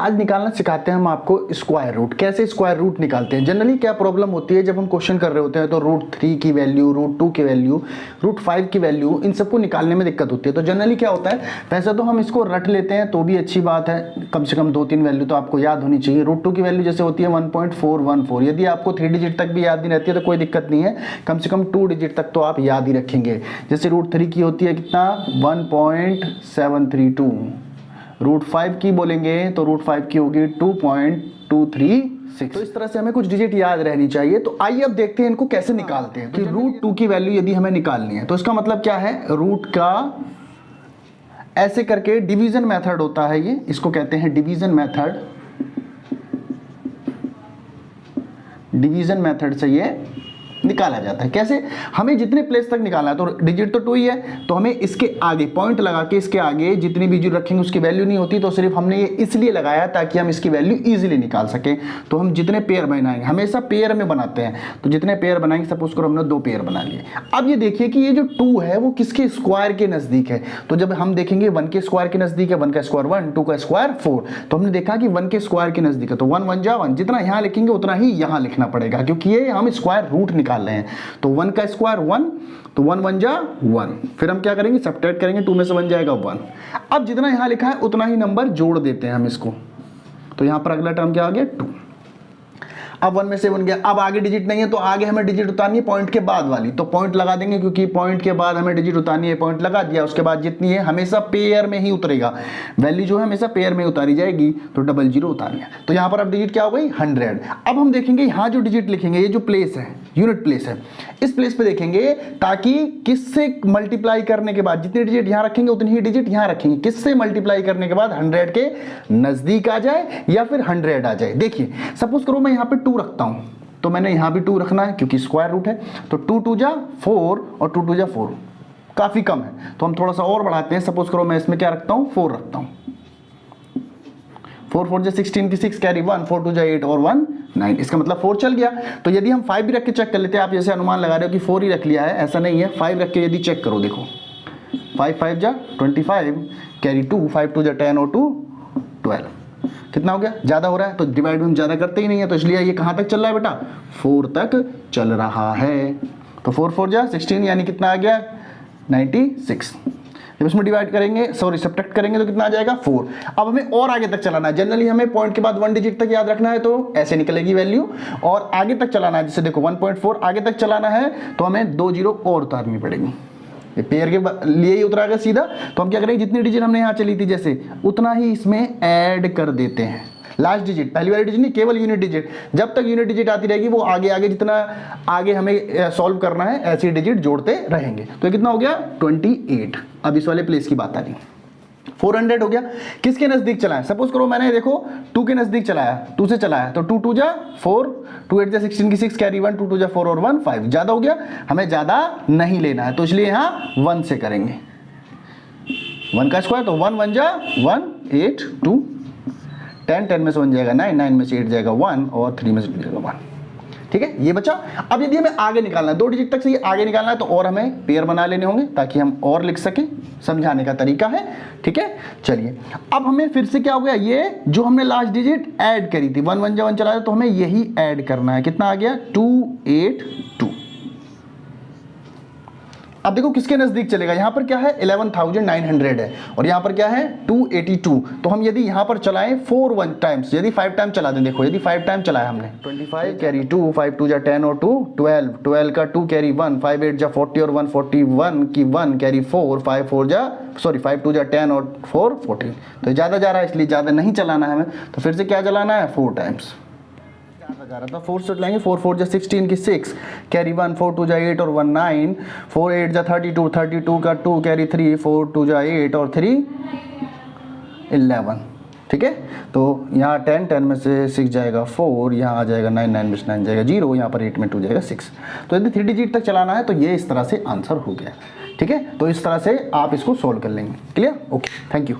आज निकालना सिखाते हैं हम आपको स्क्वायर रूट। कैसे स्क्वायर रूट निकालते हैं। जनरली क्या प्रॉब्लम होती है, जब हम क्वेश्चन कर रहे होते हैं तो √3 की वैल्यू, √2 की वैल्यू, √5 की वैल्यू, इन सबको निकालने में दिक्कत होती है। तो जनरली क्या होता है, वैसे तो हम इसको रट लेते हैं तो भी अच्छी बात है, कम से कम 2-3 वैल्यू तो आपको याद होनी चाहिए। √2 की वैल्यू जैसे होती है 1.414, यदि आपको 3 डिजिट तक भी याद नहीं रहती है तो कोई दिक्कत नहीं है, कम से कम 2 डिजिट तक तो आप याद ही रखेंगे। जैसे √3 की होती है कितना, 1.732, √5 की बोलेंगे तो √5 की होगी 2.236। तो इस तरह से हमें कुछ डिजिट याद रहनी चाहिए। तो आइए अब देखते हैं इनको कैसे निकालते हैं। तो √2 की वैल्यू यदि हमें निकालनी है तो इसका मतलब क्या है, रूट का ऐसे करके डिवीजन मेथड होता है, ये इसको कहते हैं डिवीजन मेथड। डिवीजन मेथड से ये निकाला जाता है। कैसे, हमें जितने प्लेस तक निकालना है, तो डिजिट तो 2 ही है, तो हमें इसके आगे पॉइंट लगा के इसके आगे जितनी भी जो रखेंगे उसकी वैल्यू नहीं होती, तो सिर्फ हमने ये इसलिए लगाया ताकि हम इसकी वैल्यू इजीली निकाल सकें। तो हम जितने पेयर बनाएंगे, हमेशा पेयर में बनाते हैं, तो जितने पेयर बनाएंगे, सपोज करो हमने 2 पेयर बना लिए। अब ये देखिए कि ये जो 2 है वो किसके स्क्वायर के नजदीक है। तो जब हम देखेंगे 1 के स्क्वायर के नजदीक है, 1 का स्क्वायर 1, 2 का स्क्वायर 4, तो हमने देखा कि 1 के स्क्वायर के नजदीक है, तो 1 1 जा 1, जितना यहाँ लिखेंगे उतना ही यहाँ लिखना पड़ेगा, क्योंकि ये हम स्क्वायर रूट निकाल रहे हैं। तो 1 का स्क्वायर 1, तो 1 1 जा 1, फिर हम क्या करेंगे, सब्ट्रैक्ट करेंगे, 2 में से 1 जाएगा 1। अब जितना यहां लिखा है उतना ही नंबर जोड़ देते हैं हम इसको, तो यहां पर अगला टर्म क्या आ गया, 2। अब 1 में से 1 गया, अब आगे डिजिट नहीं है तो आगे हमें डिजिट उतारनी है पॉइंट के बाद वाली, तो पॉइंट लगा देंगे, क्योंकि पॉइंट के बाद हमें डिजिट उतारनी है, पॉइंट लगा दिया। उसके बाद जितनी है हमेशा पेयर में ही उतरेगा, वैल्यू जो है हमेशा पेयर में उतारी जाएगी, तो 00 उतारनी है। तो यहाँ पर अब डिजिट क्या हो गई, 100। अब हम देखेंगे यहाँ जो डिजिट लिखेंगे, ये जो प्लेस है, यूनिट प्लेस है, इस प्लेस पे देखेंगे, ताकि किससे मल्टीप्लाई करने के बाद जितने डिजिट यहाँ रखेंगे उतनी ही डिजिट यहाँ रखेंगे, किससे मल्टीप्लाई करने के बाद 100 के नजदीक आ जाए या फिर 100 आ जाए। देखिए सपोज करो मैं यहाँ पे 2 रखता हूँ, तो मैंने यहाँ भी 2 रखना है क्योंकि स्क्वायर रूट है, तो 2 2 जा 4 और 2 2 जा 4, काफी कम है, तो हम थोड़ा सा और बढ़ाते हैं। सपोज करो मैं इसमें क्या रखता हूँ, 4 रखता हूँ, 4 4 जा 16 की 6 कैरी 1, 4 2 जा 8 और 1 9, इसका मतलब 4 चल गया। तो यदि हम 5 भी रख के चेक कर लेते हैं, आप जैसे अनुमान लगा रहे हो कि 4 ही रख लिया है, ऐसा नहीं है, 5 रख के यदि चेक करो, देखो 5 5 जा 25 कैरी 2, 5 2 जा 10 और 2 12, कितना हो गया, ज्यादा हो रहा है, तो डिवाइड हम ज्यादा करते ही नहीं है, तो इसलिए ये कहां तक चल रहा है बेटा, 4 तक चल रहा है। तो 4 4 जा 16, यानी कितना आ गया, 96। जब इसमें डिवाइड करेंगे, सॉरी सब्ट्रैक्ट करेंगे, तो कितना आ जाएगा, 4। अब हमें और आगे तक चलाना है। जनरली हमें पॉइंट के बाद 1 डिजिट तक याद रखना है, तो ऐसे निकलेगी वैल्यू, और आगे तक चलाना है, जैसे देखो 1.4 आगे तक चलाना है, तो हमें 2 0 और उतारनी पड़ेगी। ये पेयर के लिए ही उतरा गया सीधा, तो हम क्या करेंगे, जितनी डिजिट हमने यहाँ चली थी जैसे, उतना ही इसमें ऐड कर देते हैं। लास्ट डिजिट, पहली वाली डिजिट नहीं, केवल यूनिट डिजिट, जब तक यूनिट डिजिट आती रहेगी वो आगे आगे जितना आगे हमें सॉल्व करना है, ऐसी डिजिट जोड़ते रहेंगे। तो ये कितना हो गया, 28। अब इस वाले प्लेस की बात आ रही, 400 हो गया। किसके नजदीक चलाया, सपोज करो मैंने देखो 2 के नजदीक चलाया, 2 से चलाया, तो 2 2 जा 4, 2 8 जा 16 की 6 कैरी 1, 2 2 जा 4 और 1 5, ज्यादा हो गया, हमें ज्यादा नहीं लेना है, तो इसलिए यहाँ 1 से करेंगे। 1 का स्क्वायर, तो 1 1 जा 1 8 2 10, 10 में से 1 जाएगा 9, 9 में से 8 जाएगा 1 और 3 में से 2 जाएगा 1। ठीक है, ये बचा। अब यदि हमें आगे निकालना है, 2 डिजिट तक से ये आगे निकालना है, तो और हमें पेयर बना लेने होंगे ताकि हम और लिख सके, समझाने का तरीका है। ठीक है, चलिए अब हमें फिर से क्या हो गया, ये जो हमने लास्ट डिजिट ऐड करी थी, 1 1 जा 1 चलाया, तो हमें यही ऐड करना है। कितना आ गया, 282। अब देखो किसके नजदीक चलेगा, यहां पर क्या है 11,900 है, और यहां पर क्या है 282। तो हम यदि यहां पर चलाएं 4 1 टाइम्स, यदि 5 टाइम चला दें, देखो यदि 5 टाइम चलाया हमने, 25 कैरी 2, 5 2 जा 10 और 2 12, 12 का 2 कैरी 1, 5 8 जा 40 और 1 41 की 1 कैरी 4, 5 4 जा 5 2 जा 10 और 4 14। तो ज्यादा जा रहा है, इसलिए ज्यादा नहीं चलाना है हमें, तो फिर से क्या चलाना है, 4 टाइम्स जा रहा था, 4 से चलाएंगे, 4 4 जा 16 की 6 कैरी 1, 4 2 जा 8 और 1 9, 4 8 जा 32, 32 का 2 कैरी 3, 4 2 जा 8 और 3 11। ठीक है, तो यहाँ 10 10 में से 6 जाएगा 4, यहाँ आ जाएगा 9 9 में से 9 जाएगा 0, यहाँ पर 8 में 2 जाएगा 6। तो यदि 3 डिजिट तक चलाना है तो ये इस तरह से आंसर हो गया। ठीक है, तो इस तरह से आप इसको सोल्व कर लेंगे। Clear, okay, thank you.